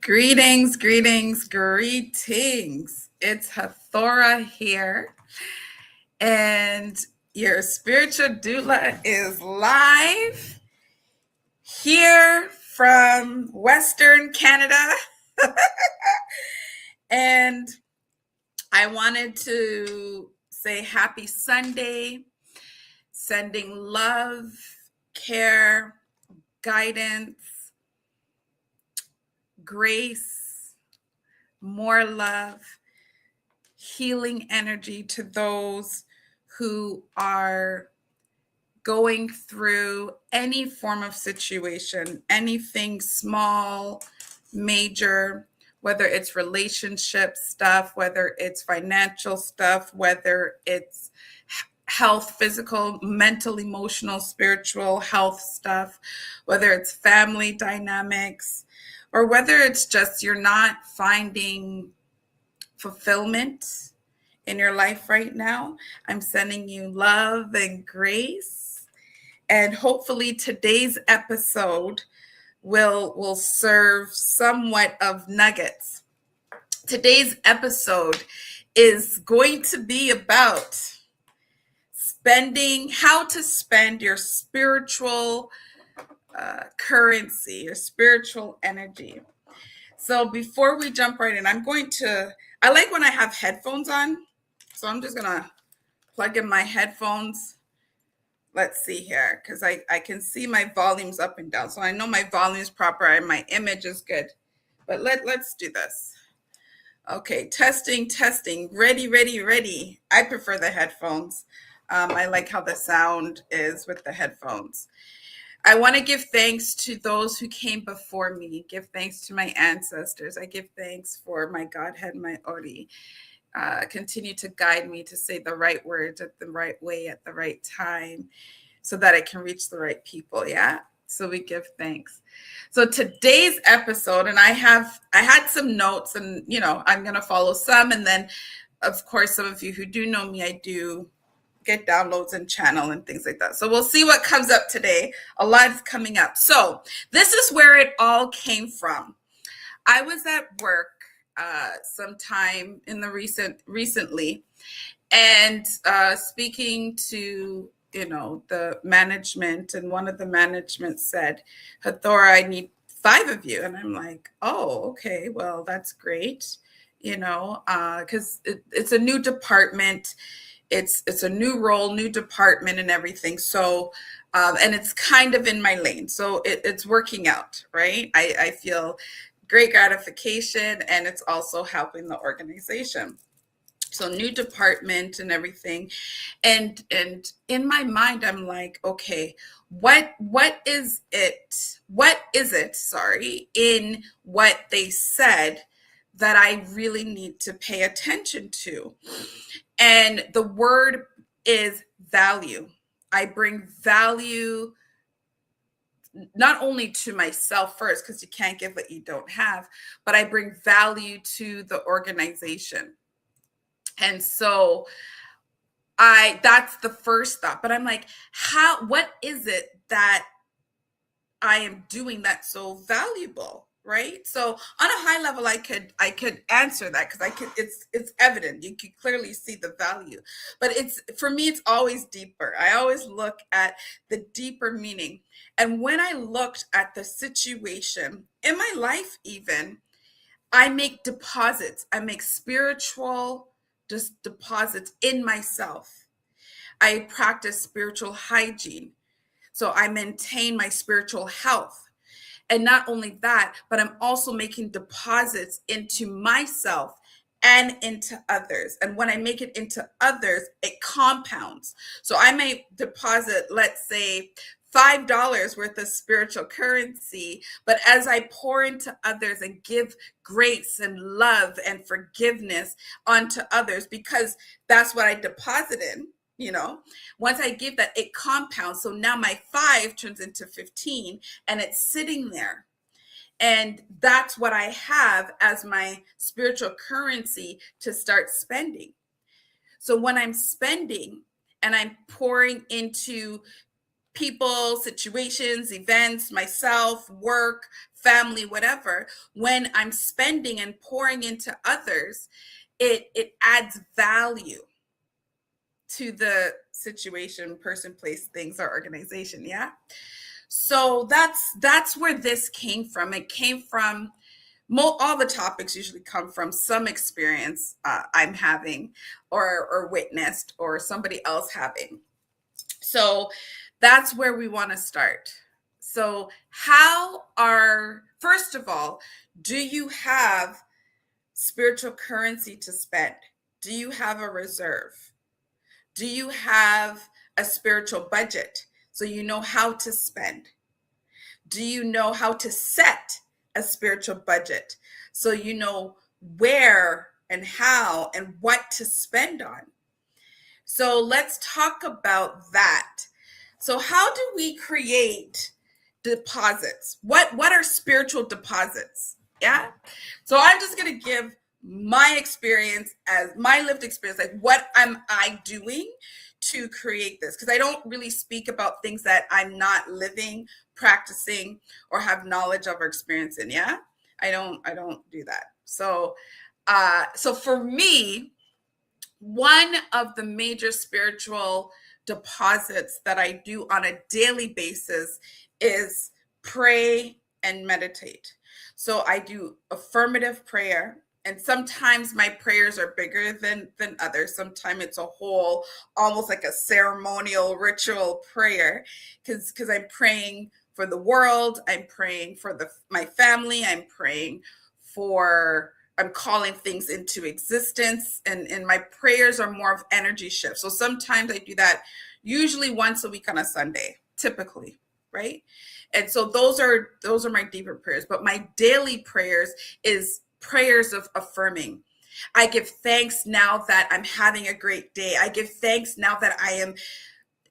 Greetings, greetings, greetings. It's Hathora here, and your spiritual doula is live here from Western Canada. And I wanted to say happy Sunday, sending love, care, guidance, grace, more love, healing energy to those who are going through any form of situation, anything small, major, whether it's relationship stuff, whether it's financial stuff, whether it's health, physical, mental, emotional, spiritual health stuff, whether it's family dynamics, or whether it's just you're not finding fulfillment in your life right now. I'm sending you love and grace. And hopefully today's episode will serve somewhat of nuggets. Today's episode is going to be about how to spend your spiritual currency, your spiritual energy. So before we jump right in, I like when I have headphones on. So I'm just going to plug in my headphones. Let's see here, because I can see my volumes up and down. So I know my volume is proper and my image is good. But let's do this. Okay, testing. Ready. I prefer the headphones. I like how the sound is with the headphones. I want to give thanks to those who came before me. Give thanks to my ancestors. I give thanks for my Godhead, my Ori. Continue to guide me to say the right words at the right way at the right time so that I can reach the right people. Yeah. So we give thanks. So today's episode, and I had some notes, and I'm going to follow some. And then, of course, some of you who do know me, I do get downloads and channel and things like that. So we'll see what comes up today. A lot is coming up. So this is where it all came from. I was at work sometime in the recently, and speaking to the management, and one of the management said, Hathora, I need 5 of you. And I'm like, oh, okay, well, that's great, because it's a new department. It's a new role, new department and everything. So, and it's kind of in my lane. So it's working out, right? I feel great gratification, and it's also helping the organization. So new department and everything. And in my mind, I'm like, okay, what is it, in what they said that I really need to pay attention to? And the word is value. I bring value not only to myself first, because you can't give what you don't have, but I bring value to the organization. And so that's the first thought. But I'm like, what is it that I am doing that's so valuable? Right. So on a high level, I could answer that, because it's evident. You can clearly see the value, but for me, it's always deeper. I always look at the deeper meaning. And when I looked at the situation in my life, even, I make deposits. I make spiritual deposits in myself. I practice spiritual hygiene. So I maintain my spiritual health. And not only that, but I'm also making deposits into myself and into others. And when I make it into others, it compounds. So I may deposit, let's say, $5 worth of spiritual currency, but as I pour into others and give grace and love and forgiveness onto others, because that's what I deposit in, once I give that, it compounds. So now my 5 turns into 15, and it's sitting there. And that's what I have as my spiritual currency to start spending. So when I'm spending and I'm pouring into people, situations, events, myself, work, family, whatever, when I'm spending and pouring into others, it adds value to the situation, person, place, things, or organization. Yeah. So that's where this came from. It came from all the topics usually come from some experience I'm having or witnessed or somebody else having. So that's where we want to start. So first of all, do you have spiritual currency to spend? Do you have a reserve? Do you have a spiritual budget so you know how to spend? Do you know how to set a spiritual budget so you know where and how and what to spend on? So let's talk about that. So how do we create deposits? What are spiritual deposits? Yeah. So I'm just going to give my experience as my lived experience, like what am I doing to create this? Because I don't really speak about things that I'm not living, practicing, or have knowledge of or experience in. Yeah. I don't do that. So for me, one of the major spiritual deposits that I do on a daily basis is pray and meditate. So I do affirmative prayer, and sometimes my prayers are bigger than others. Sometimes it's a whole, almost like a ceremonial ritual prayer, because I'm praying for the world, I'm praying for my family, I'm calling things into existence, and my prayers are more of energy shifts. So sometimes I do that usually once a week on a Sunday, typically, right? And so those are my deeper prayers. But my daily prayers is prayers of affirming. I give thanks now that I'm having a great day. I give thanks now that I am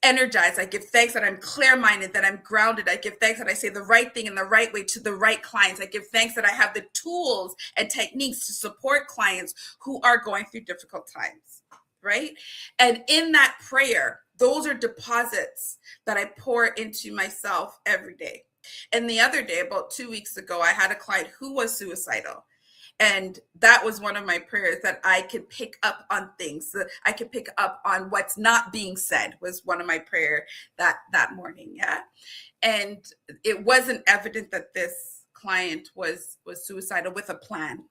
energized. I give thanks that I'm clear-minded, that I'm grounded. I give thanks that I say the right thing in the right way to the right clients. I give thanks that I have the tools and techniques to support clients who are going through difficult times, right? And in that prayer, those are deposits that I pour into myself every day. And the other day, about 2 weeks ago, I had a client who was suicidal. And that was one of my prayers, that I could pick up on things, that I could pick up on what's not being said, was one of my prayer that morning. Yeah. And it wasn't evident that this client was suicidal with a plan.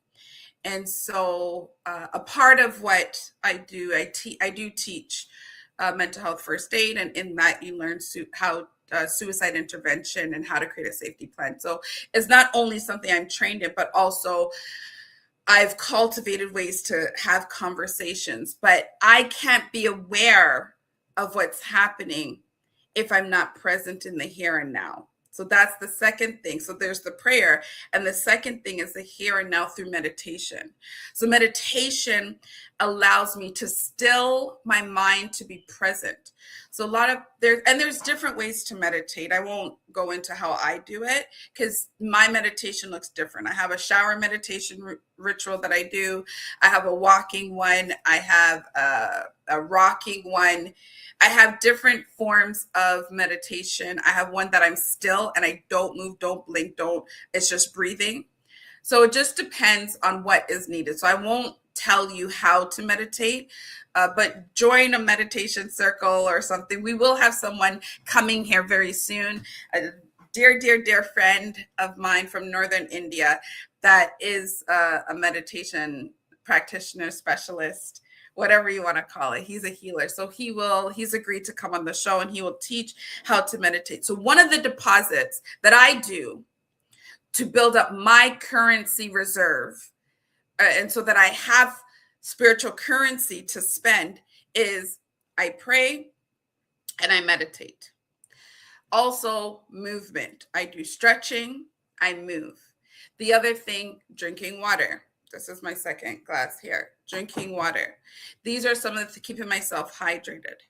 And so a part of what I do, I do teach mental health first aid, and in that you learn how suicide intervention and how to create a safety plan. So it's not only something I'm trained in, but also I've cultivated ways to have conversations. But I can't be aware of what's happening if I'm not present in the here and now. So that's the second thing. So there's the prayer. And the second thing is the here and now through meditation. So meditation allows me to still my mind to be present. So there's different ways to meditate. I won't go into how I do it, because my meditation looks different. I have a shower meditation ritual that I do. I have a walking one. I have a rocking one. I have different forms of meditation. I have one that I'm still and I don't move, don't blink, it's just breathing. So it just depends on what is needed. So I won't tell you how to meditate, but join a meditation circle or something. We will have someone coming here very soon, a dear friend of mine from Northern India that is a meditation practitioner, specialist, whatever you want to call it. He's a healer. So he's agreed to come on the show, and he will teach how to meditate. So one of the deposits that I do to build up my currency reserve, and so that I have spiritual currency to spend, is I pray and I meditate. Also movement. I do stretching, I move. The other thing, drinking water. This is my second glass here, drinking water. These are some of the keeping myself hydrated.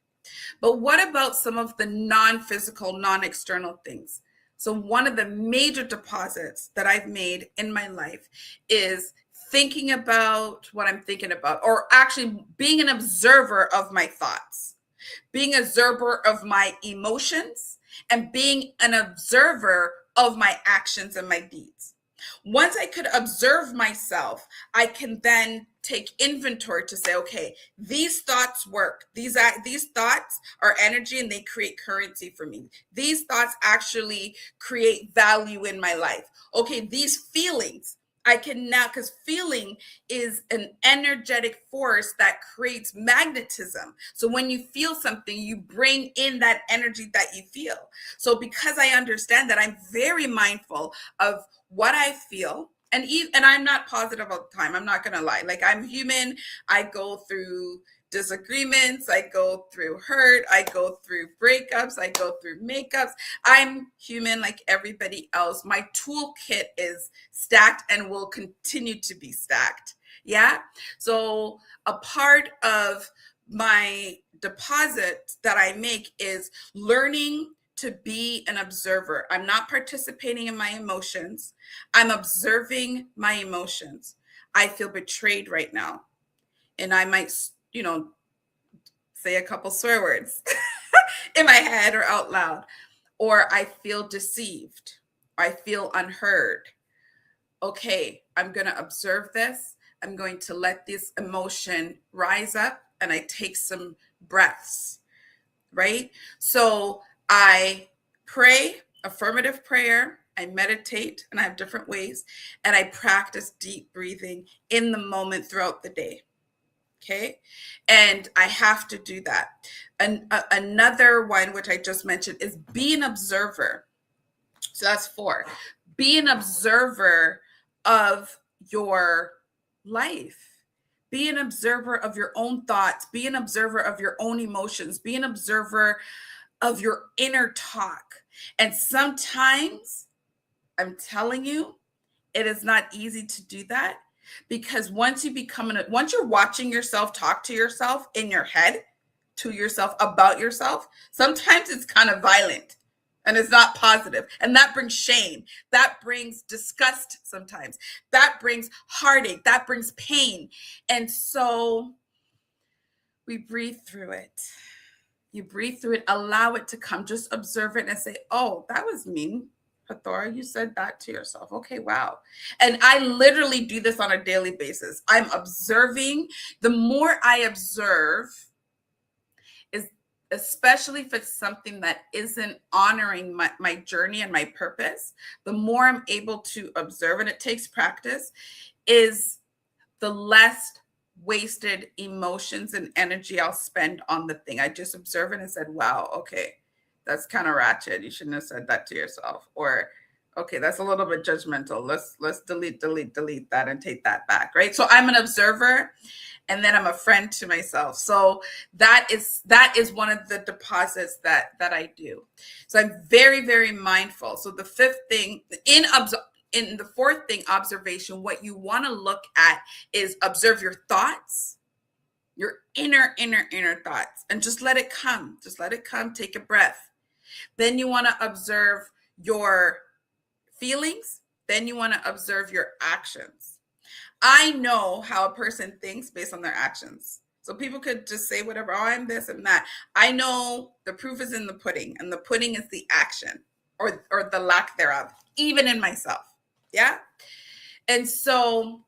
But what about some of the non-physical, non-external things? So one of the major deposits that I've made in my life is thinking about what I'm thinking about, or actually being an observer of my thoughts, being an observer of my emotions, and being an observer of my actions and my deeds. Once I could observe myself, I can then take inventory to say, okay, these thoughts work. These thoughts are energy and they create currency for me. These thoughts actually create value in my life. Okay, these feelings, I can now, because feeling is an energetic force that creates magnetism. So when you feel something, you bring in that energy that you feel. So because I understand that, I'm very mindful of what I feel. And I'm not positive all the time. I'm not going to lie. Like, I'm human. I go through disagreements. I go through hurt. I go through breakups. I go through makeups. I'm human like everybody else. My toolkit is stacked and will continue to be stacked. Yeah. So a part of my deposit that I make is learning to be an observer. I'm not participating in my emotions. I'm observing my emotions. I feel betrayed right now. And I might, say a couple swear words in my head or out loud. Or I feel deceived. I feel unheard. Okay, I'm going to observe this. I'm going to let this emotion rise up, and I take some breaths, right? So I pray, affirmative prayer. I meditate, and I have different ways, and I practice deep breathing in the moment throughout the day. Okay. And I have to do that. And another one, which I just mentioned, is be an observer. So that's 4. Be an observer of your life. Be an observer of your own thoughts. Be an observer of your own emotions. Be an observer of your inner talk. And sometimes, I'm telling you, it is not easy to do that, because once you're watching yourself talk to yourself in your head, to yourself, about yourself, sometimes it's kind of violent and it's not positive. And that brings shame. That brings disgust sometimes. That brings heartache. That brings pain. And so we breathe through it. You breathe through it, allow it to come, just observe it and say, oh, that was mean. Hathora, you said that to yourself. Okay, wow. And I literally do this on a daily basis. I'm observing. The more I observe, is especially if it's something that isn't honoring my journey and my purpose, the more I'm able to observe, and it takes practice, is the less wasted emotions and energy I'll spend on the thing. I just observe it and said, wow, okay, that's kind of ratchet. You shouldn't have said that to yourself. Or, okay, that's a little bit judgmental. Let's delete that and take that back, right? So I'm an observer, and then I'm a friend to myself. So that is one of the deposits that I do. So I'm very, very mindful. So the 5th thing in the 4th thing, observation, what you want to look at is observe your thoughts, your inner thoughts, and just let it come. Just let it come. Take a breath. Then you want to observe your feelings. Then you want to observe your actions. I know how a person thinks based on their actions. So people could just say whatever, oh, I'm this and that. I know the proof is in the pudding, and the pudding is the action or the lack thereof, even in myself. Yeah. And so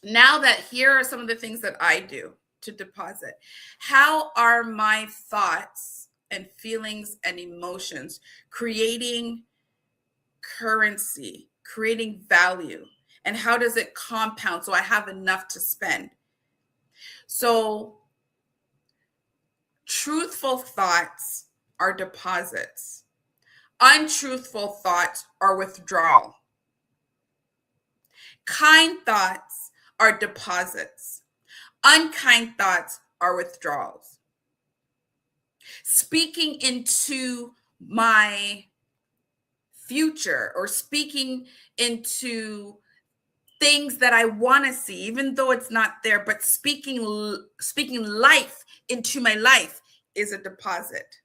now that here are some of the things that I do to deposit, how are my thoughts and feelings and emotions creating currency, creating value? And how does it compound so I have enough to spend? So truthful thoughts are deposits. Untruthful thoughts are withdrawal. Kind thoughts are deposits. Unkind thoughts are withdrawals. Speaking into my future, or speaking into things that I want to see, even though it's not there, but speaking life into my life is a deposit.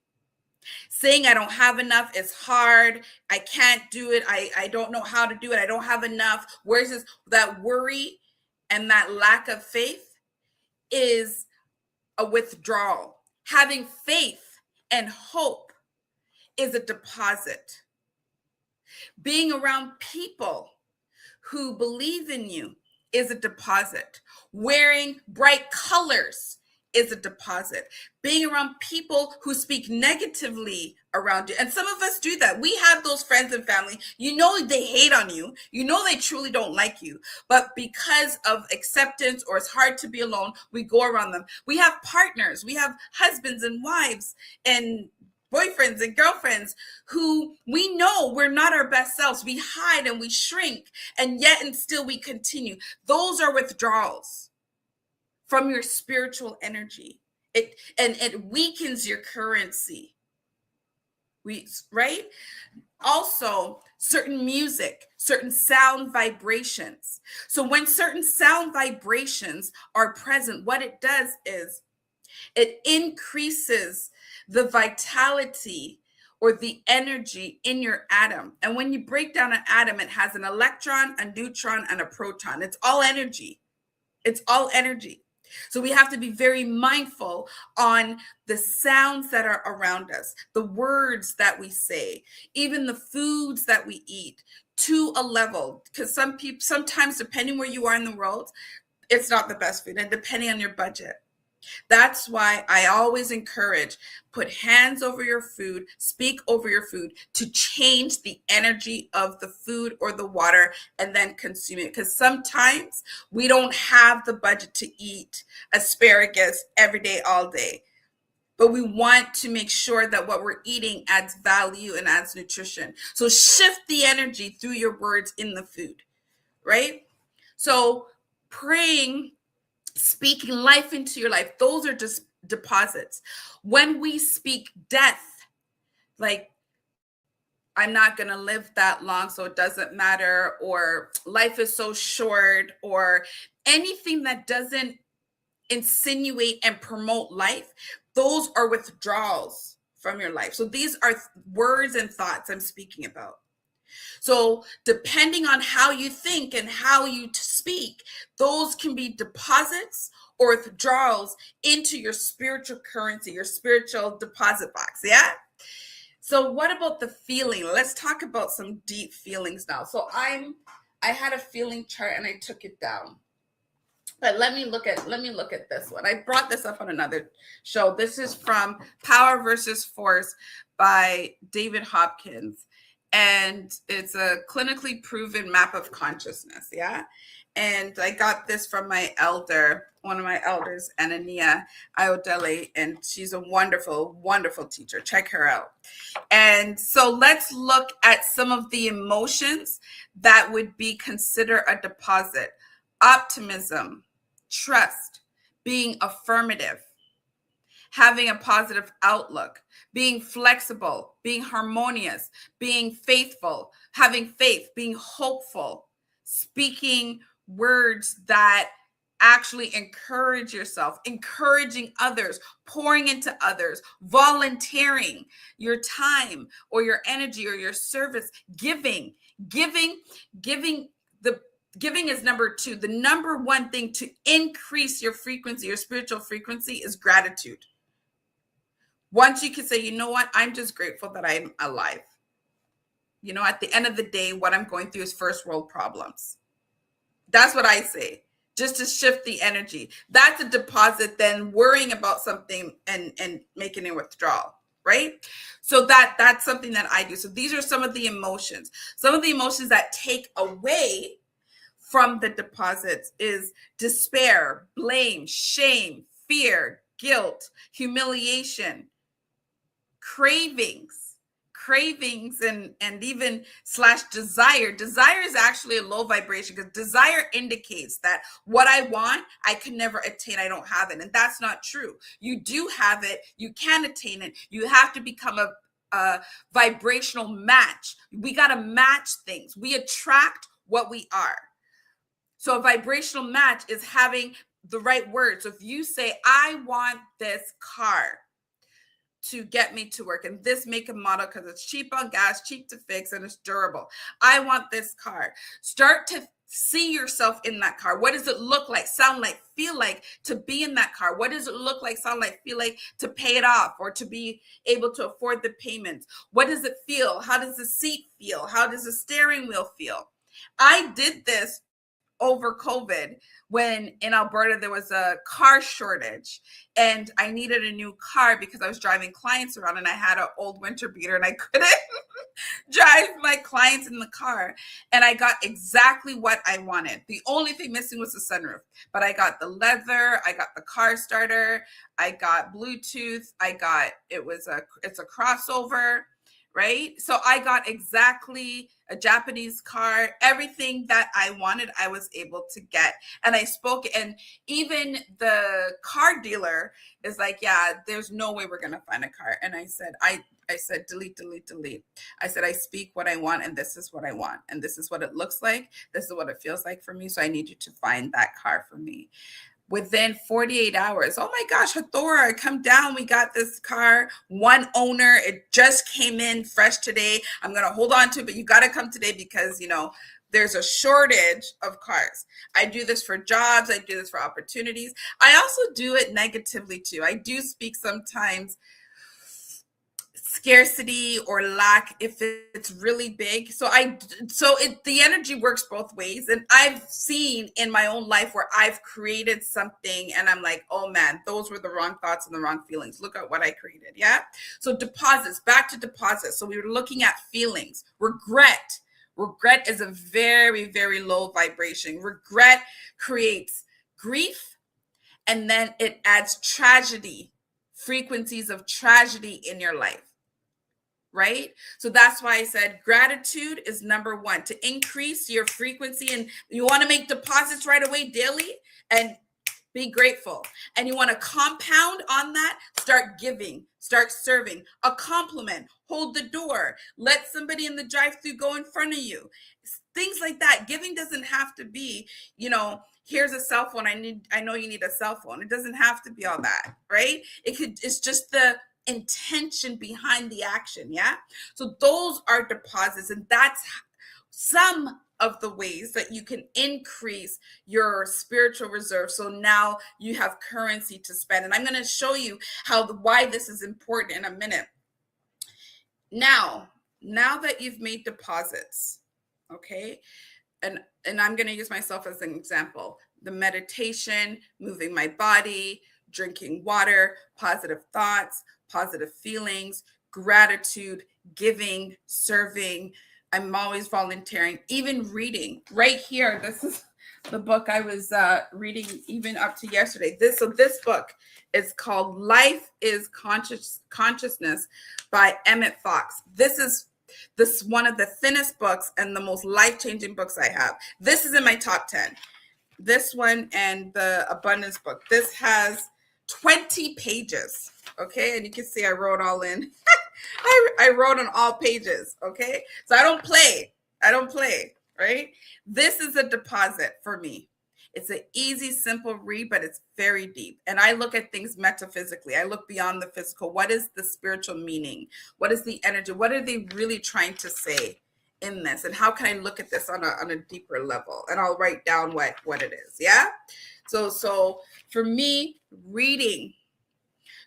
Saying I don't have enough, it's hard, I can't do it, I don't know how to do it, I don't have enough. Where's this? That worry and that lack of faith is a withdrawal. Having faith and hope is a deposit. Being around people who believe in you is a deposit. Wearing bright colors is a deposit. Being around people who speak negatively around you. And some of us do that. We have those friends and family. You know they hate on you. You know they truly don't like you. But because of acceptance, or it's hard to be alone, we go around them. We have partners. We have husbands and wives and boyfriends and girlfriends who we know we're not our best selves. We hide and we shrink, and yet and still we continue. Those are withdrawals from your spiritual energy. It weakens your currency. Right? Also, certain music, certain sound vibrations. So when certain sound vibrations are present, what it does is it increases the vitality or the energy in your atom. And when you break down an atom, it has an electron, a neutron, and a proton. It's all energy. It's all energy. So we have to be very mindful on the sounds that are around us, the words that we say, even the foods that we eat, to a level. Because sometimes, depending where you are in the world, it's not the best food, and depending on your budget. That's why I always encourage, put hands over your food, speak over your food to change the energy of the food or the water, and then consume it. Because sometimes we don't have the budget to eat asparagus every day, all day. But we want to make sure that what we're eating adds value and adds nutrition. So shift the energy through your words in the food, right? So praying, speaking life into your life, those are just deposits. When we speak death, like, I'm not going to live that long, so it doesn't matter, or life is so short, or anything that doesn't insinuate and promote life, those are withdrawals from your life. So these are words and thoughts I'm speaking about. So depending on how you think and how you speak, those can be deposits or withdrawals into your spiritual currency, your spiritual deposit box. Yeah. So what about the feeling? Let's talk about some deep feelings now. So I had a feeling chart and I took it down. But let me look at this one. I brought this up on another show. This is from Power versus Force by David Hopkins. And it's a clinically proven map of consciousness. Yeah. And I got this from my elder, one of my elders, Anania Iodele, and she's a wonderful, wonderful teacher. Check her out. And so let's look at some of the emotions that would be considered a deposit. Optimism, trust, being affirmative, having a positive outlook, being flexible, being harmonious, being faithful, having faith, being hopeful, speaking words that actually encourage yourself, encouraging others, pouring into others, volunteering your time or your energy or your service, giving is number 2. The number one thing to increase your frequency, your spiritual frequency, is gratitude. Once you can say, you know what, I'm just grateful that I'm alive. You know, at the end of the day, what I'm going through is first world problems. That's what I say, just to shift the energy. That's a deposit than worrying about something and making a withdrawal, right? So that's something that I do. So these are some of the emotions. Some of the emotions that take away from the deposits is despair, blame, shame, fear, guilt, humiliation, cravings and even / desire. Desire is actually a low vibration, because desire indicates that what I want, I can never attain. I don't have it. And that's not true. You do have it. You can attain it. You have to become a vibrational match. We got to match things. We attract what we are. So a vibrational match is having the right words. So if you say, I want this car to get me to work, and this make and model because it's cheap on gas, cheap to fix, and it's durable. I want this car. Start to See yourself in that car. What does it look like, sound like, feel like to be in that car? What does it look like, sound like, feel like to pay it off or to be able to afford the payments? What does it feel? How does the seat feel? How does the steering wheel feel? I did this over COVID when in Alberta there was a car shortage and I needed a new car because I was driving clients around and I had an old winter beater and I couldn't drive my clients in the car. And I got exactly what I wanted. The only thing missing was the sunroof, but I got the leather, I got the car starter, I got Bluetooth, it's a crossover, right? So I got exactly a Japanese car, everything that I wanted, I was able to get. And I spoke, and even the car dealer is like, yeah, there's no way we're going to find a car. And I said, I said, delete, delete, delete. I said, I speak what I want, and this is what I want. And this is what it looks like. This is what it feels like for me. So I need you to find that car for me. Within 48 hours, oh my gosh, Hathora, come down. We got this car, one owner. It just came in fresh today. I'm going to hold on to it, but you got to come today because, there's a shortage of cars. I do this for jobs. I do this for opportunities. I also do it negatively too. I do speak sometimes scarcity or lack if it's really big. The energy works both ways. And I've seen in my own life where I've created something and I'm like, oh man, those were the wrong thoughts and the wrong feelings. Look at what I created. Yeah. So deposits, back to deposits. So we were looking at feelings. Regret is a very, very low vibration. Regret creates grief and then it adds tragedy, frequencies of tragedy in your life. Right? So that's why I said gratitude is number one to increase your frequency. And you want to make deposits right away daily and be grateful. And you want to compound on that, start giving, start serving, a compliment, hold the door, let somebody in the drive-thru go in front of you. Things like that. Giving doesn't have to be, here's a cell phone. I know you need a cell phone. It doesn't have to be all that, right? It's just the intention behind the action. Yeah. So those are deposits, and that's some of the ways that you can increase your spiritual reserve. So now you have currency to spend. And I'm going to show you why this is important in a minute. Now that you've made deposits, okay, and I'm going to use myself as an example, the meditation, moving my body, drinking water, positive thoughts, positive feelings, gratitude, giving, serving. I'm always volunteering, even reading. Right here, this is the book I was reading even up to yesterday. This book is called Life is Consciousness by Emmett Fox. This is one of the thinnest books and the most life-changing books I have. This is in my top 10. This one and the Abundance book. This has 20 pages. Okay. And you can see I wrote all in. I wrote on all pages. Okay. So I don't play. Right. This is a deposit for me. It's an easy, simple read, but it's very deep. And I look at things metaphysically. I look beyond the physical. What is the spiritual meaning? What is the energy? What are they really trying to say in this? And how can I look at this on a deeper level? And I'll write down what it is. Yeah. So for me, reading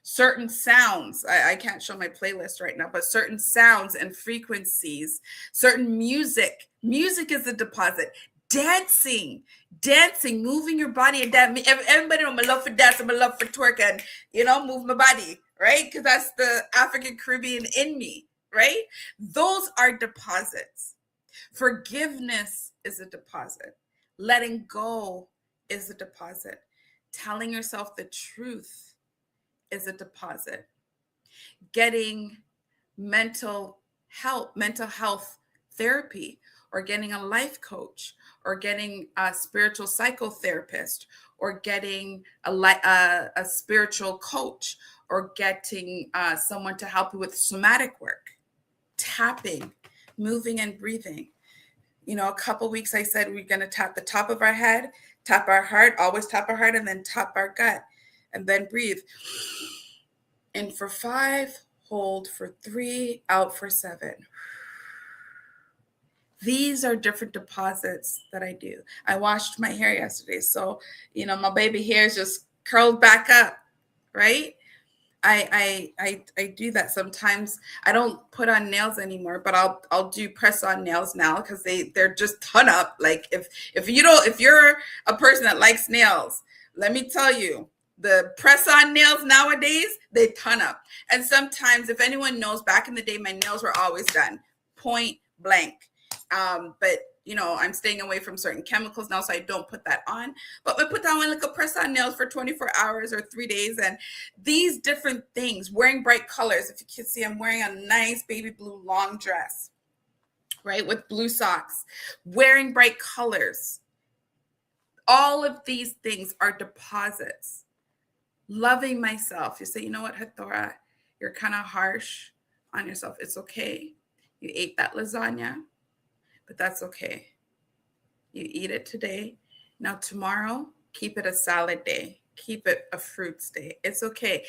certain sounds, I can't show my playlist right now, but certain sounds and frequencies, certain music is a deposit. Dancing, moving your body and dance. Everybody know my love for dance and my love for twerk and, move my body, right? Because that's the African Caribbean in me, right? Those are deposits. Forgiveness is a deposit. Letting go is a deposit. Telling yourself the truth is a deposit. Getting mental health therapy, or getting a life coach, or getting a spiritual psychotherapist, or getting a spiritual coach, or getting someone to help you with somatic work. Tapping, moving and breathing. A couple weeks I said we're going to tap the top of our head, tap our heart, always tap our heart, and then tap our gut, and then breathe. In for 5, hold for 3, out for 7. These are different deposits that I do. I washed my hair yesterday, so my baby hair is just curled back up, right? I do that sometimes. I don't put on nails anymore, but I'll do press on nails now because they're just ton up. Like if you're a person that likes nails, let me tell you, the press on nails nowadays, they ton up. And sometimes, if anyone knows, back in the day, my nails were always done point blank. But I'm staying away from certain chemicals now, so I don't put that on. But I put that on like a press on nails for 24 hours or 3 days. And these different things, wearing bright colors. If you can see, I'm wearing a nice baby blue long dress, right, with blue socks, wearing bright colors. All of these things are deposits. Loving myself. You say, you know what, Hathora, you're kind of harsh on yourself. It's okay. You ate that lasagna, but that's okay. You eat it today. Now tomorrow, keep it a salad day. Keep it a fruits day. It's okay.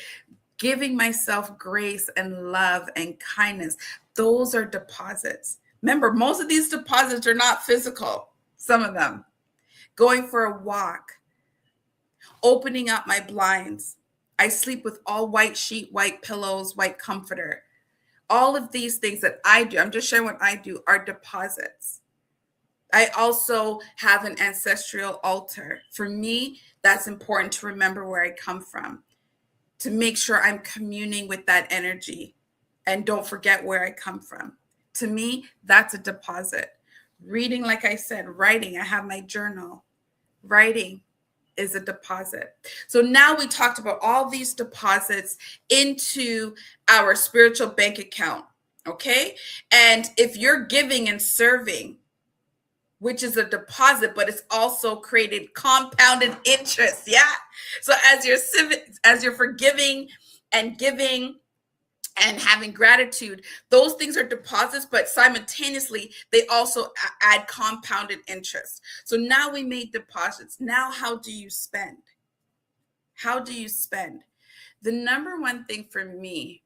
Giving myself grace and love and kindness. Those are deposits. Remember, most of these deposits are not physical. Some of them. Going for a walk. Opening up my blinds. I sleep with all white sheet, white pillows, white comforter. All of these things that I do, I'm just sharing what I do, are deposits. I also have an ancestral altar. For me, that's important to remember where I come from, to make sure I'm communing with that energy and don't forget where I come from. To me, that's a deposit. Reading, like I said, writing, I have my journal. Writing is a deposit. So now we talked about all these deposits into our spiritual bank account, okay? And if you're giving and serving, which is a deposit, but it's also created compounded interest, yeah? So as you're forgiving and giving and having gratitude, those things are deposits, but simultaneously, they also add compounded interest. So now we made deposits. Now, how do you spend? How do you spend? The number one thing for me,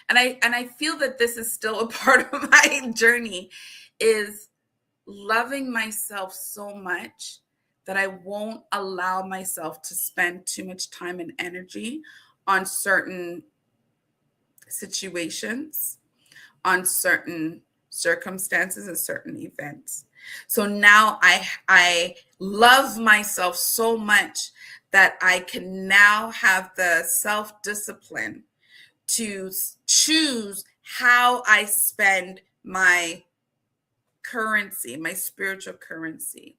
and I feel that this is still a part of my journey, is loving myself so much that I won't allow myself to spend too much time and energy on certain situations, on certain circumstances and certain events. So now I love myself so much that I can now have the self-discipline to choose how I spend my currency, my spiritual currency.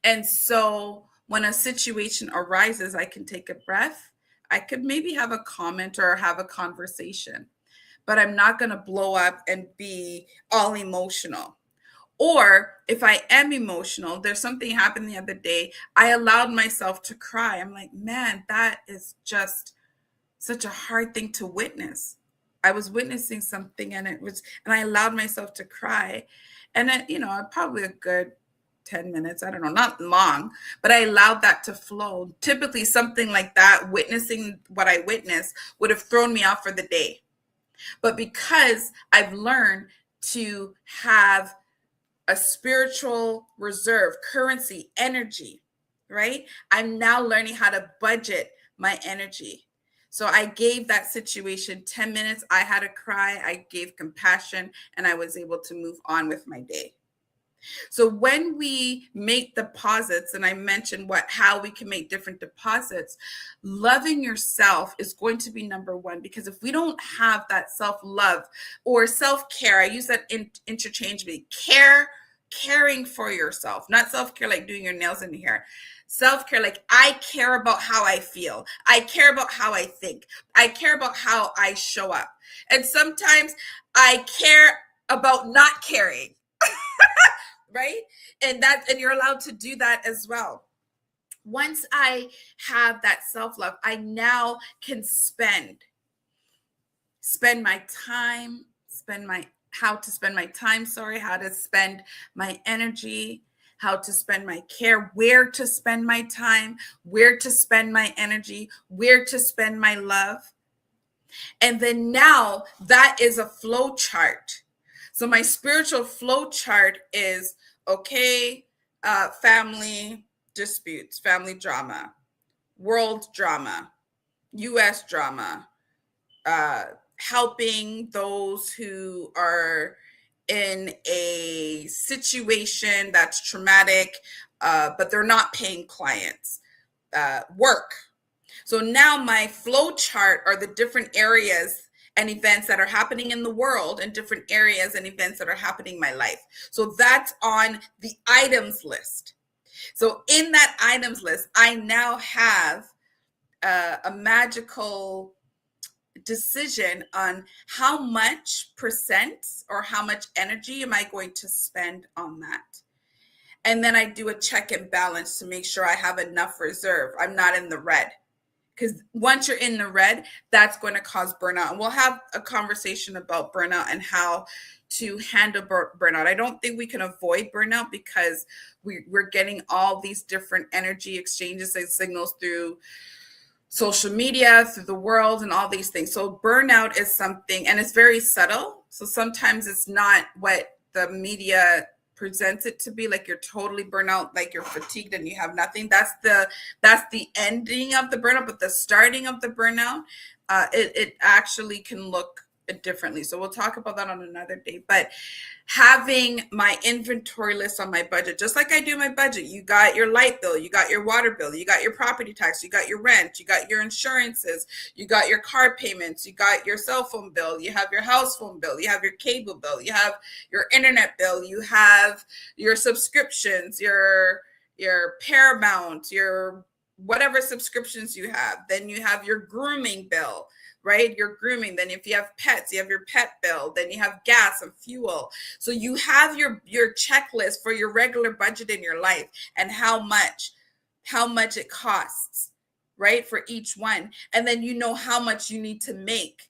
And so when a situation arises, I can take a breath. I could maybe have a comment or have a conversation, but I'm not going to blow up and be all emotional. Or if I am emotional, there's something happened the other day, I allowed myself to cry. I'm like, man, that is just such a hard thing to witness. I was witnessing something and I allowed myself to cry. And then, probably a good 10 minutes, I don't know, not long, but I allowed that to flow. Typically something like that, witnessing what I witnessed, would have thrown me off for the day. But because I've learned to have a spiritual reserve, currency, energy, right? I'm now learning how to budget my energy. So I gave that situation 10 minutes. I had a cry. I gave compassion, and I was able to move on with my day. So when we make deposits, and I mentioned how we can make different deposits, loving yourself is going to be number one, because if we don't have that self-love or self-care, I use that interchangeably, caring for yourself, not self-care like doing your nails in your hair. Self-care, like I care about how I feel. I care about how I think. I care about how I show up. And sometimes I care about not caring, right? And you're allowed to do that as well. Once I have that self-love, I now can spend my time, how to spend my energy, how to spend my care, where to spend my time, where to spend my energy, where to spend my love. And then now that is a flow chart. So my spiritual flow chart is, Okay. Family disputes, family drama, world drama, US drama, helping those who are in a situation that's traumatic, but they're not paying clients, work. So now my flow chart are the different areas and events that are happening in the world and different areas and events that are happening in my life. So that's on the items list. So in that items list, I now have a magical decision on how much percent or how much energy am I going to spend on that. And then I do a check and balance to make sure I have enough reserve. I'm not in the red. Because once you're in the red, that's going to cause burnout. And we'll have a conversation about burnout and how to handle burnout. I don't think we can avoid burnout because we're getting all these different energy exchanges and signals through social media, through the world, and all these things. So burnout is something, and it's very subtle. So sometimes it's not what the media presents it to be, like you're totally burnt out, like you're fatigued and you have nothing. That's the ending of the burnout, but the starting of the burnout, it actually can look differently. So we'll talk about that on another day. But having my inventory list on my budget, just like I do my budget, you got your light bill, you got your water bill, you got your property tax, you got your rent, you got your insurances, you got your car payments, you got your cell phone bill, you have your house phone bill, you have your cable bill, you have your internet bill, you have your subscriptions, your Paramount, your whatever subscriptions you have. Then you have your grooming bill, right? Your grooming. Then if you have pets, you have your pet bill. Then you have gas and fuel. So you have your checklist for your regular budget in your life and how much it costs, right? For each one. And then you know how much you need to make.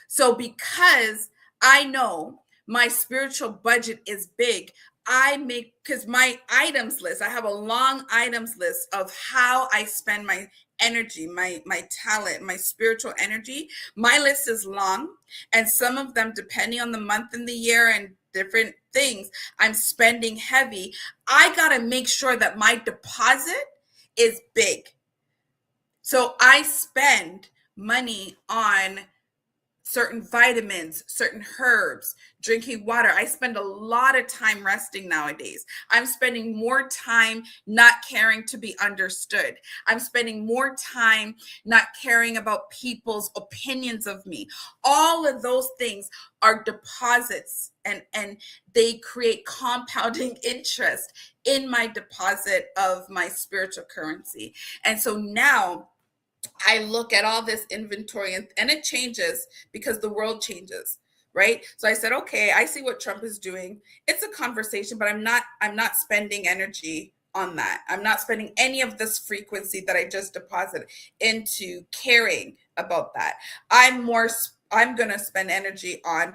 So because I know my spiritual budget is big, because my items list, I have a long items list of how I spend my energy, my talent, my spiritual energy. My list is long, and some of them, depending on the month and the year and different things, I'm spending heavy. I got to make sure that my deposit is big. So I spend money on certain vitamins, certain herbs, drinking water. I spend a lot of time resting nowadays. I'm spending more time not caring to be understood. I'm spending more time not caring about people's opinions of me. All of those things are deposits, and they create compounding interest in my deposit of my spiritual currency. And so now I look at all this inventory, and it changes because the world changes, right? So I said, okay, I see what Trump is doing. It's a conversation, but I'm not spending energy on that. I'm not spending any of this frequency that I just deposited into caring about that. I'm going to spend energy on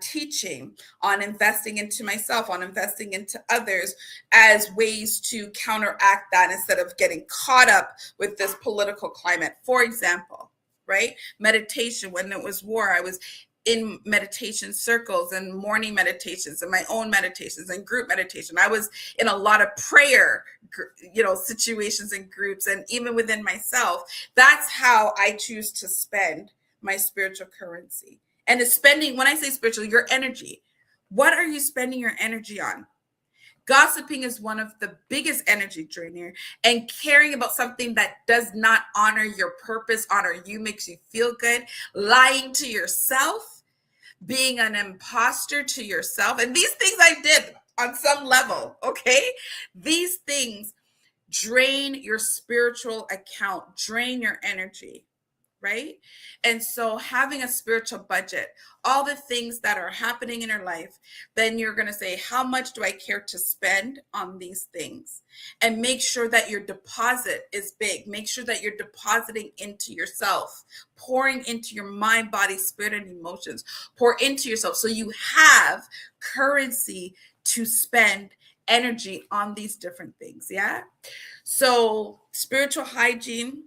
teaching, on investing into myself, on investing into others as ways to counteract that instead of getting caught up with this political climate. For example, right? Meditation. When it was war, I was in meditation circles and morning meditations and my own meditations and group meditation. I was in a lot of prayer, situations and groups, and even within myself. That's how I choose to spend my spiritual currency. And it's spending, when I say spiritual, your energy. What are you spending your energy on? Gossiping is one of the biggest energy drainer, and caring about something that does not honor your purpose, honor you, makes you feel good, lying to yourself, being an imposter to yourself. And these things I did on some level, okay? These things drain your spiritual account, drain your energy. Right? And so having a spiritual budget, all the things that are happening in your life, then you're going to say, how much do I care to spend on these things? And make sure that your deposit is big. Make sure that you're depositing into yourself, pouring into your mind, body, spirit, and emotions. Pour into yourself so you have currency to spend energy on these different things. Yeah. So spiritual hygiene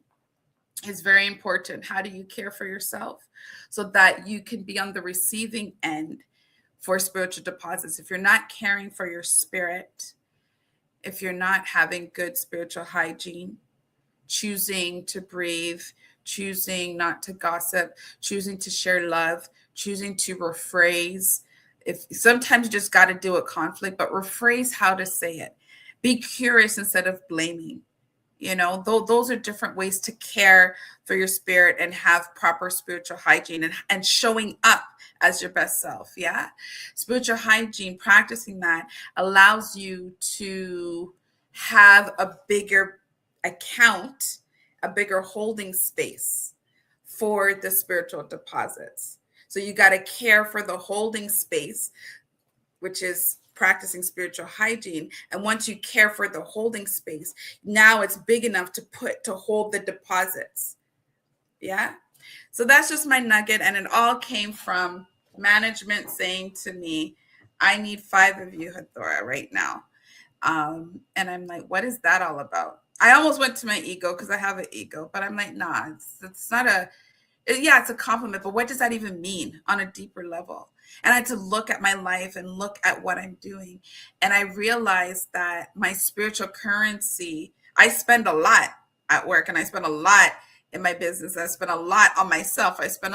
is very important. How do you care for yourself so that you can be on the receiving end for spiritual deposits. If you're not caring for your spirit, if you're not having good spiritual hygiene, choosing to breathe, choosing not to gossip, choosing to share love, choosing to rephrase. If sometimes you just got to deal with conflict, but rephrase how to say it. Be curious instead of blaming. You know, those are different ways to care for your spirit and have proper spiritual hygiene and showing up as your best self. Yeah. Spiritual hygiene, practicing that allows you to have a bigger account, a bigger holding space for the spiritual deposits. So you got to care for the holding space, which is practicing spiritual hygiene. And once you care for the holding space, now it's big enough to hold the deposits. Yeah. So that's just my nugget. And it all came from management saying to me, I need 5 of you, Hathora, right now. And I'm like, what is that all about? I almost went to my ego because I have an ego, but I'm like, nah, it's not it's a compliment, but what does that even mean on a deeper level? And I had to look at my life and look at what I'm doing. And I realized that my spiritual currency, I spend a lot at work and I spend a lot in my business. I spend a lot on myself. I spend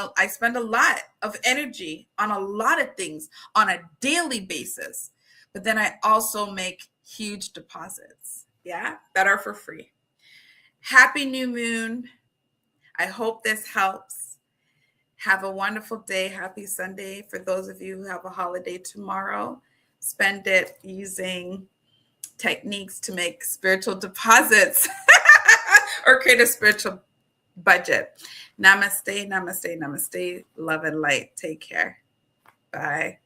a lot of energy on a lot of things on a daily basis. But then I also make huge deposits, that are for free. Happy new moon. I hope this helps. Have a wonderful day. Happy Sunday. For those of you who have a holiday tomorrow, spend it using techniques to make spiritual deposits or create a spiritual budget. Namaste, namaste, namaste. Love and light. Take care. Bye.